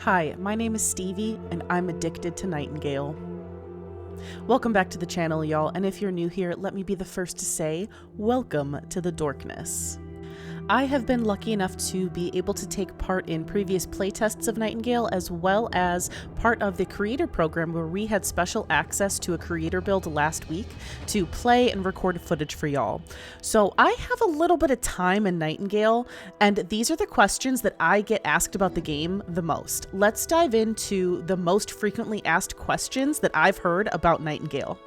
Hi, my name is Stevie, and I'm addicted to Nightingale. Welcome back to the channel, y'all, and if you're new here, let me be the first to say, welcome to the dorkness. I have been lucky enough to be able to take part in previous playtests of Nightingale, as well as part of the creator program where we had special access to a creator build last week to play and record footage for y'all. So I have a little bit of time in Nightingale, and these are the questions that I get asked about the game the most. Let's dive into the most frequently asked questions that I've heard about Nightingale.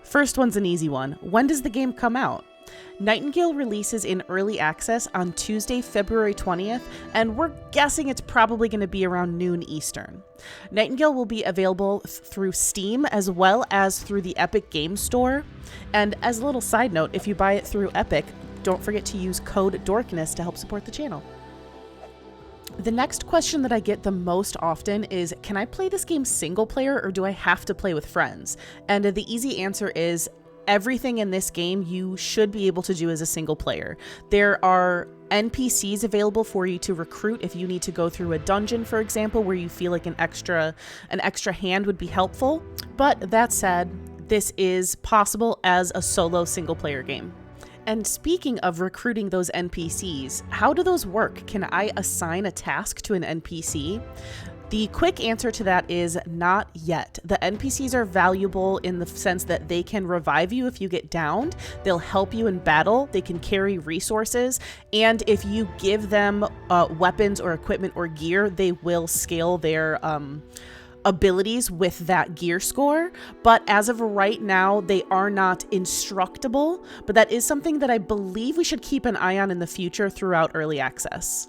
First one's an easy one. When does the game come out? Nightingale releases in early access on Tuesday, February 20th, and we're guessing it's probably going to be around noon Eastern. Nightingale will be available through Steam as well as through the Epic Games Store. And as a little side note, if you buy it through Epic, don't forget to use code dorkness to help support the channel. The next question that I get the most often is, can I play this game single player or do I have to play with friends? And the easy answer is, everything in this game you should be able to do as a single player. There are NPCs available for you to recruit if you need to go through a dungeon, for example, where you feel like an extra hand would be helpful. But that said, this is possible as a solo single player game. And speaking of recruiting those NPCs, how do those work? Can I assign a task to an NPC? The quick answer to that is not yet. The NPCs are valuable in the sense that they can revive you if you get downed, they'll help you in battle, they can carry resources, and if you give them weapons or equipment or gear, they will scale their abilities with that gear score. But as of right now, they are not instructable, but that is something that I believe we should keep an eye on in the future throughout early access.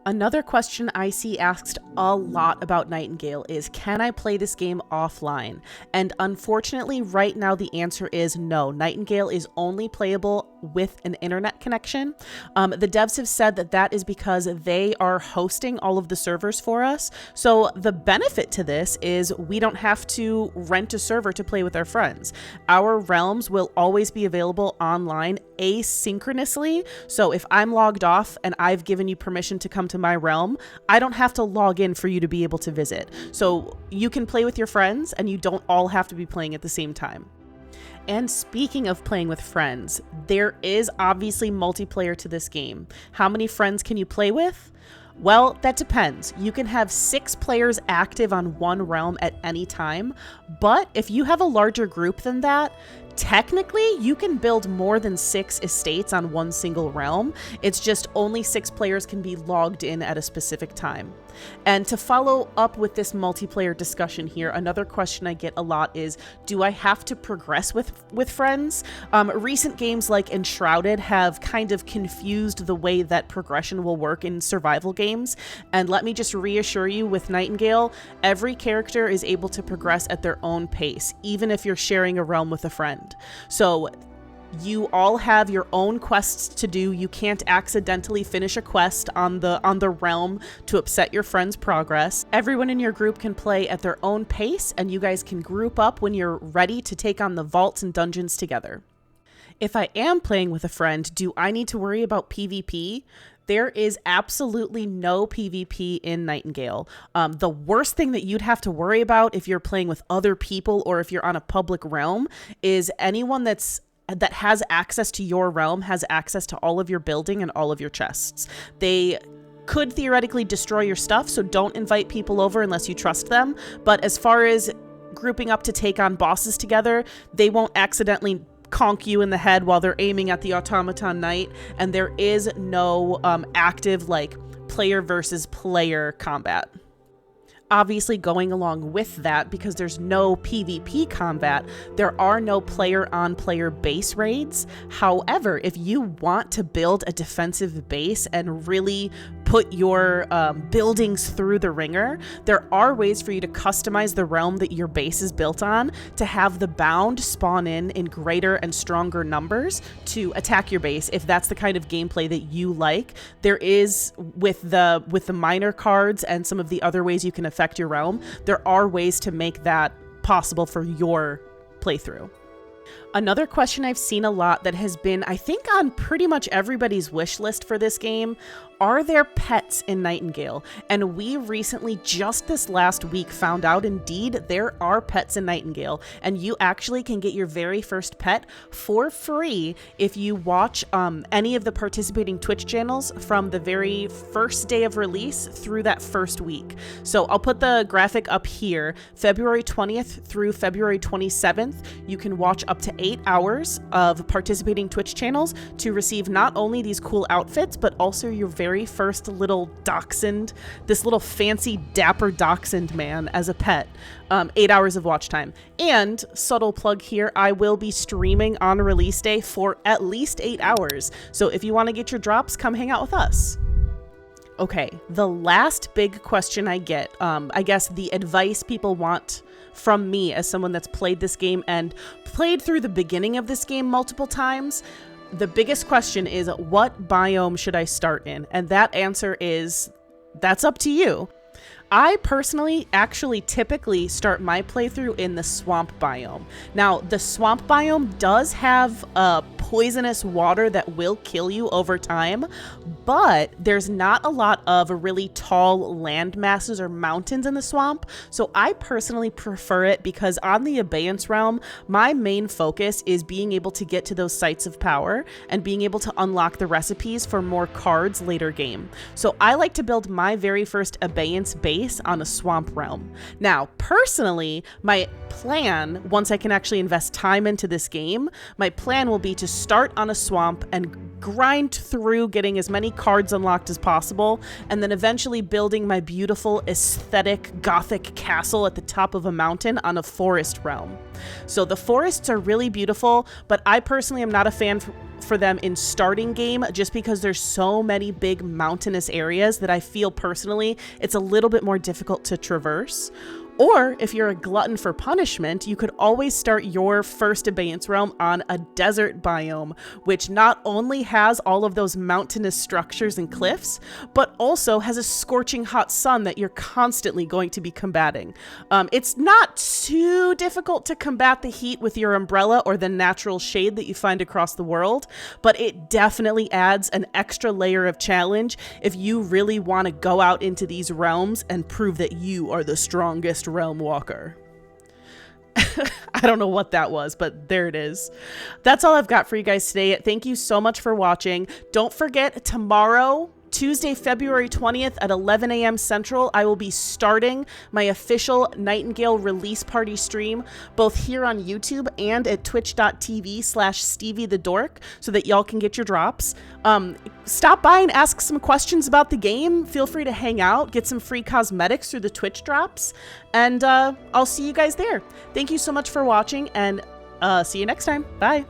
Another question I see asked a lot about Nightingale is, can I play this game offline? And unfortunately, right now the answer is no. Nightingale is only playable with an internet connection. The devs have said that that is because they are hosting all of the servers for us. So the benefit to this is we don't have to rent a server to play with our friends. Our realms will always be available online asynchronously. So if I'm logged off and I've given you permission to come to my realm, I don't have to log in for you to be able to visit. So you can play with your friends and you don't all have to be playing at the same time. And speaking of playing with friends, there is obviously multiplayer to this game. How many friends can you play with? Well, that depends. You can have 6 players active on one realm at any time, but if you have a larger group than that, technically you can build more than 6 estates on one single realm. It's just only 6 players can be logged in at a specific time. And to follow up with this multiplayer discussion here, another question I get a lot is, do I have to progress with friends? Recent games like Enshrouded have kind of confused the way that progression will work in survival games. And let me just reassure you, with Nightingale, every character is able to progress at their own pace, even if you're sharing a realm with a friend. So you all have your own quests to do. You can't accidentally finish a quest on the realm to upset your friend's progress. Everyone in your group can play at their own pace, and you guys can group up when you're ready to take on the vaults and dungeons together. If I am playing with a friend, do I need to worry about PvP? There is absolutely no PvP in Nightingale. The worst thing that you'd have to worry about if you're playing with other people or if you're on a public realm is anyone that has access to your realm has access to all of your building and all of your chests. They could theoretically destroy your stuff, so don't invite people over unless you trust them. But as far as grouping up to take on bosses together, they won't accidentally conk you in the head while they're aiming at the automaton knight, and there is no active like player versus player combat. Obviously, going along with that, because there's no PvP combat, there are no player-on-player base raids. However, if you want to build a defensive base and really put your buildings through the ringer, there are ways for you to customize the realm that your base is built on to have the bound spawn in greater and stronger numbers to attack your base if that's the kind of gameplay that you like. There is, with the minor cards and some of the other ways you can affect your realm, there are ways to make that possible for your playthrough. Another question I've seen a lot that has been, I think, on pretty much everybody's wish list for this game, are there pets in Nightingale? And we recently, just this last week, found out indeed there are pets in Nightingale, and you actually can get your very first pet for free if you watch any of the participating Twitch channels from the very first day of release through that first week. So I'll put the graphic up here. February 20th through February 27th, you can watch up to 8 hours of participating Twitch channels to receive not only these cool outfits, but also your very first little dachshund, this little fancy dapper dachshund man as a pet. 8 hours of watch time. And subtle plug here, I will be streaming on release day for at least 8 hours. So if you want to get your drops, come hang out with us. Okay, the last big question I get, I guess the advice people want from me as someone that's played this game and played through the beginning of this game multiple times. The biggest question is, what biome should I start in? And that answer is, that's up to you. I personally actually typically start my playthrough in the swamp biome. Now, the swamp biome does have poisonous water that will kill you over time, but there's not a lot of really tall land masses or mountains in the swamp. So I personally prefer it because on the Abeyance realm, my main focus is being able to get to those sites of power and being able to unlock the recipes for more cards later game. So I like to build my very first Abeyance base on a swamp realm. Now, personally, my plan, once I can actually invest time into this game, my plan will be to start on a swamp and grind through getting as many cards unlocked as possible, and then eventually building my beautiful aesthetic gothic castle at the top of a mountain on a forest realm. So the forests are really beautiful, but I personally am not a fan for them in starting game just because there's so many big mountainous areas that I feel personally it's a little bit more difficult to traverse. Or if you're a glutton for punishment, you could always start your first Abeyance realm on a desert biome, which not only has all of those mountainous structures and cliffs, but also has a scorching hot sun that you're constantly going to be combating. It's not too difficult to combat the heat with your umbrella or the natural shade that you find across the world, but it definitely adds an extra layer of challenge if you really want to go out into these realms and prove that you are the strongest realm walker. I don't know what that was, but there it is. That's all I've got for you guys today. Thank you so much for watching. Don't forget, tomorrow, Tuesday, February 20th at 11 a.m. Central, I will be starting my official Nightingale release party stream, both here on YouTube and at twitch.tv/Stevie the Dork, so that y'all can get your drops. Stop by and ask some questions about the game. Feel free to hang out, get some free cosmetics through the Twitch drops, and I'll see you guys there. Thank you so much for watching, and see you next time. Bye.